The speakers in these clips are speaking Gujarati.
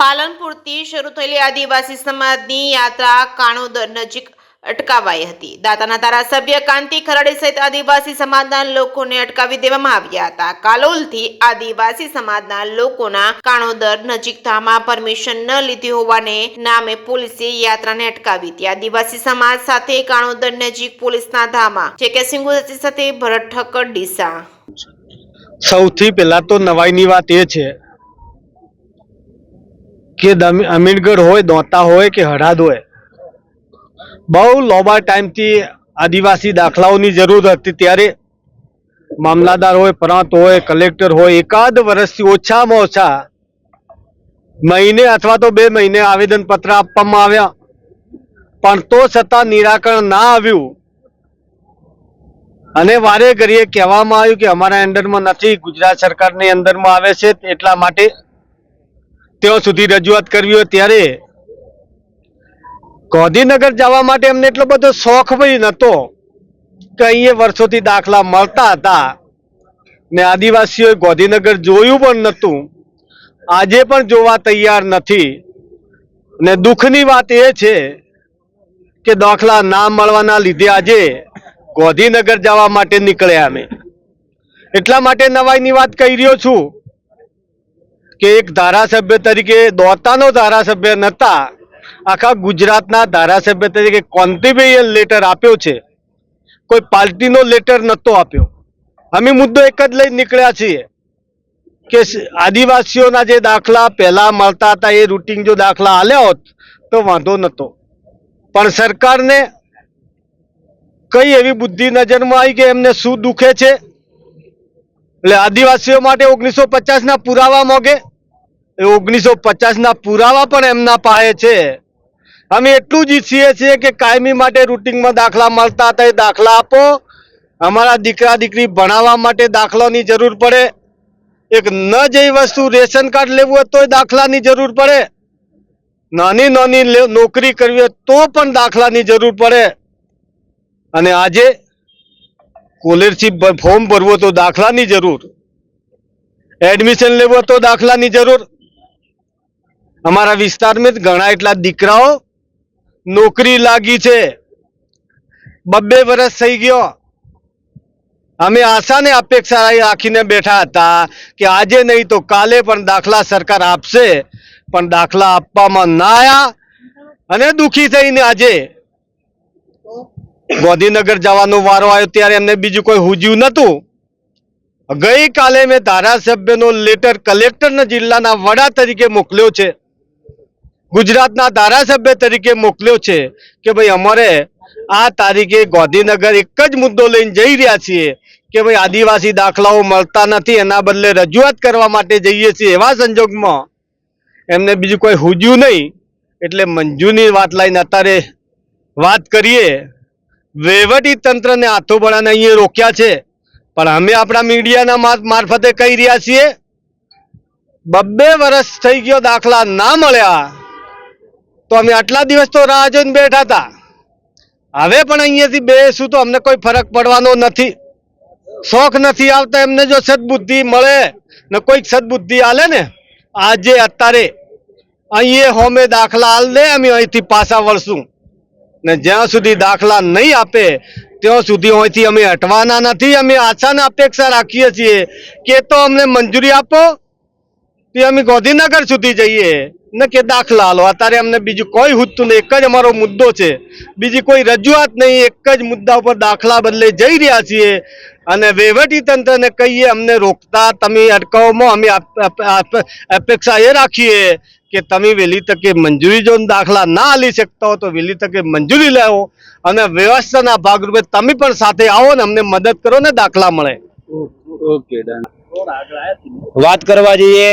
પાલનપુરથી શરૂ થયેલી આદિવાસી સમાજની યાત્રા કાણોદર નજીક અટકાવાઈ હતી। દાતાના ધારાસભ્ય કાંતિ ખરાડે સહિત આદિવાસી સમાજના લોકોને અટકાવી દેવામાં આવ્યા હતા। કાલોલથી આદિવાસી સમાજના લોકોના કાણોદર નજીક ધામમાં પરમિશન ન લીધી હોવાને નામે પોલીસે યાત્રાને અટકાવી હતી। આદિવાસી સમાજ સાથે કાણોદર નજીક પોલીસના ધામા જે સિંગુ સાથે ભરત ઠક્કર ડીસા। સૌથી પહેલા તો નવાઈની વાત એ છે કે અમીરગઢ હોય, દોતા હોય કે હળાદ હોય, બહુ લાંબા ટાઈમથી આદિવાસી દાખલાઓની જરૂર હતી। ત્યારે મામલાદાર હોય, પ્રાંત હોય, કલેક્ટર હોય, એકાદ વર્ષથી ઓછામાં ઓછા મહિને અથવા તો 2 મહિને આવેદનપત્ર આપવામાં આવ્યા, પણ તો છતાં નિરાકરણ ના આવ્યું। અને વારે ઘડીએ કહેવામાં આવ્યું કે અમારા અંડરમાં નથી, ગુજરાત સરકારની અંદરમાં આવે છે, એટલા માટે ત્યાં સુધી રજૂઆત કરવી હોય। ત્યારે ગાંધીનગર જવા માટે એમને એટલો બધો શોખ ભાઈ નહોતો કે અહીંયા વર્ષોથી દાખલા મળતા હતા ને આદિવાસીઓએ ગાંધીનગર જોયું પણ નહોતું, આજે પણ જોવા તૈયાર નથી। ને દુઃખની વાત એ છે કે દાખલા ના મળવાના લીધે આજે ગાંધીનગર જવા માટે નીકળ્યા અમે। એટલા માટે નવાઈની વાત કહી રહ્યો છું કે એક ધારાસભ્ય તરીકે દોતાનો ધારાસભ્ય નહોતા, આખા ગુજરાતના ધારાસભ્ય તરીકે કોન્ટ્રીબ્યુશન લેટર આપ્યો છે, કોઈ પાર્ટીનો લેટર નહોતો આપ્યો। અમે મુદ્દો એક જ લઈ નીકળ્યા છીએ કે આદિવાસીઓના જે દાખલા પહેલા મળતા હતા એ રૂટીન જો દાખલા આલ્યા હોત તો વાંધો નહોતો, પણ સરકારને કઈ એવી બુદ્ધિ નજરમાં આવી કે એમને શું દુખે છે, એટલે આદિવાસીઓ માટે 1950ના પુરાવા માંગે। એ 1950ના પુરાવા પણ એમના પાસે છે। અમે એટલું જ ઈચ્છીએ છીએ કે કાયમી માટે રૂટીનમાં દાખલા મળતા હતા એ દાખલા આપો। અમારા દીકરા દીકરી ભણાવવા માટે દાખલાની જરૂર પડે, એક ન જેવી વસ્તુ રેશન કાર્ડ લેવું હોય તો દાખલાની જરૂર પડે, નાની નાની નોકરી કરવી હોય તો પણ દાખલાની જરૂર પડે। અને આજે સ્કોલરશીપ ફોર્મ ભરવું તો દાખલાની જરૂર, એડમિશન લેવું તો દાખલાની જરૂર। અમારા વિસ્તારમાં ઘણા એટલા દીકરાઓ નોકરી લાગી છે, 2 વર્ષ થઈ ગયો। અમે આશા ને અપેક્ષા રાખીને બેઠા હતા કે આજે નહીં તો કાલે પણ દાખલા સરકાર આપશે, પણ દાખલા આપવામાં ના આવ્યા અને દુઃખી થઈને આજે ગાંધીનગર જવાનો વારો આવ્યો। ત્યારે એમને બીજું કોઈ હુજ્યું નહોતું। ગઈકાલે મેં ધારાસભ્યનો લેટર કલેક્ટરના જિલ્લાના વડા તરીકે મોકલ્યો છે, ગુજરાતના ધારાસભ્ય તરીકે મોકલ્યો છે કે ભાઈ અમારે આ તારીખે ગાંધીનગર એક જ મુદ્દો લઈને જઈ રહ્યા છીએ કે ભાઈ આદિવાસી દાખલાઓ મળતા નથી, એના બદલે રજૂઆત કરવા માટે જઈએ છીએ। એવા સંજોગમાં એમને બીજું કોઈ હુજ્યું નહીં, એટલે મંજૂરની વાત લઈને અત્યારે વાત કરીએ। વહીવટી તંત્રને હાથો બળાને અહીંયા રોક્યા છે, પણ અમે આપણા મીડિયાના મારફતે કહી રહ્યા છીએ 2 વર્ષ થઈ ગયો દાખલા ના મળ્યા તો અમે આટલા દિવસ તો રાહ જોઈને બેઠા હતા। હવે પણ અહીંયાથી બેસું તો અમને કોઈ ફરક પડવાનો નથી। શોખ નથી આવતા એમને જો સદબુદ્ધિ મળે ને કોઈક સદબુદ્ધિ આલે ને આજે અત્યારે અહીંયા હોમે દાખલા આલ દે, અમે અહીંથી પાછા વળશું ને જ્યાં સુધી દાખલા નહીં આપે ત્યાં સુધી અહીંથી અમે હટવાના નથી। અમે આશાને અપેક્ષા રાખીએ છીએ કે તો અમને મંજૂરી આપો તે અમે ગાંધીનગર સુધી જઈએ ને કે દાખલા આલો। અત્યારે અમને બીજું કોઈ હુજતું નહીં, એક જ અમારો મુદ્દો છે, બીજી કોઈ રજૂઆત નહીં, એક જ મુદ્દા ઉપર દાખલા બદલે જઈ રહ્યા છીએ। અને વહીવટી તંત્રને કહીએ અમને રોકતા તમે અટકાવવામાં અમે અપેક્ષા એ રાખીએ કે તમે વહેલી તકે મંજૂરી જો દાખલા ના આલી શકતા હો તો વહેલી તકે મંજૂરી લેવો અને વ્યવસ્થાના ભાગરૂપે તમે પણ સાથે આવો ને અમને મદદ કરો ને દાખલા મળે। Okay done. વાત કરવા જઈએ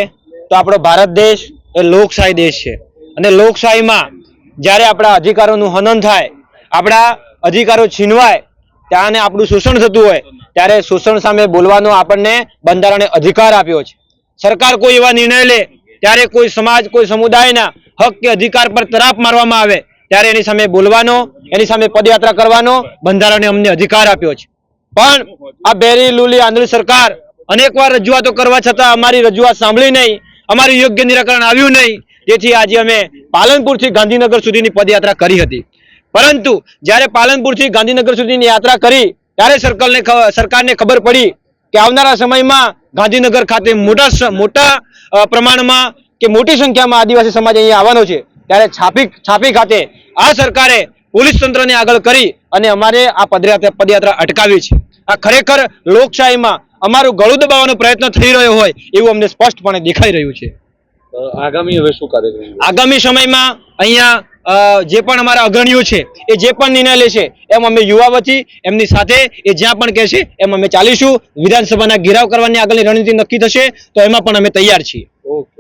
તો આપણો ભારત દેશ એ લોકશાહી દેશ છે અને લોકશાહીમાં જ્યારે આપણા અધિકારોનું હનન થાય, આપણા અધિકારો છીનવાય, ત્યાંને આપણું શોષણ થતું હોય ત્યારે શોષણ સામે બોલવાનો આપણને બંધારણે અધિકાર આપ્યો છે। સરકાર કોઈ એવા નિર્ણય લે ત્યારે કોઈ સમાજ, કોઈ સમુદાયના હક કે અધિકાર પર તરાપ મારવામાં આવે ત્યારે એની સામે બોલવાનો, એની સામે પદયાત્રા કરવાનો બંધારણે અમને અધિકાર આપ્યો છે। પણ આ બેરી લૂલી આંધળી સરકાર અનેકવાર રજૂઆતો કરવા છતાં અમારી રજૂઆત સાંભળી નહીં, અમારું યોગ્ય નિરાકરણ આવ્યું નહીં। તેથી આજે અમે પાલનપુરથી ગાંધીનગર સુધીની પદયાત્રા કરી હતી. પરંતુ જ્યારે પાલનપુરથી ગાંધીનગર સુધીની યાત્રા કરી ત્યારે સરકારને ખબર પડી કે આવનારા સમયમાં ગાંધીનગર ખાતે મોટા પ્રમાણમાં કે મોટી સંખ્યામાં આદિવાસી સમાજ અહીંયા આવવાનો છે. ત્યારે છાપી ખાતે આ સરકારે પોલીસ તંત્રને આગળ કરી અને અમારે આ પદયાત્રા અટકાવી છે. આ ખરેખર લોકશાહીમાં અમારું ગળું દબાવવાનો પ્રયત્ન થઈ રહ્યો હોય એવું અમને સ્પષ્ટપણે દેખાઈ રહ્યું છે. આગામી હવે શું કાર્યક્રમ? આગામી સમયમાં અહીંયા જે પણ અમારા અગ્રણીઓ છે એ જે પણ નિર્ણય લેશે એમ અમે યુવા વતી એમની સાથે એ જ્યાં પણ કહેશે એમ અમે ચાલીશું. વિધાનસભાના ઘેરાવ કરવાની આગળની રણનીતિ નક્કી થશે તો એમાં પણ અમે તૈયાર છીએ. ઓકે.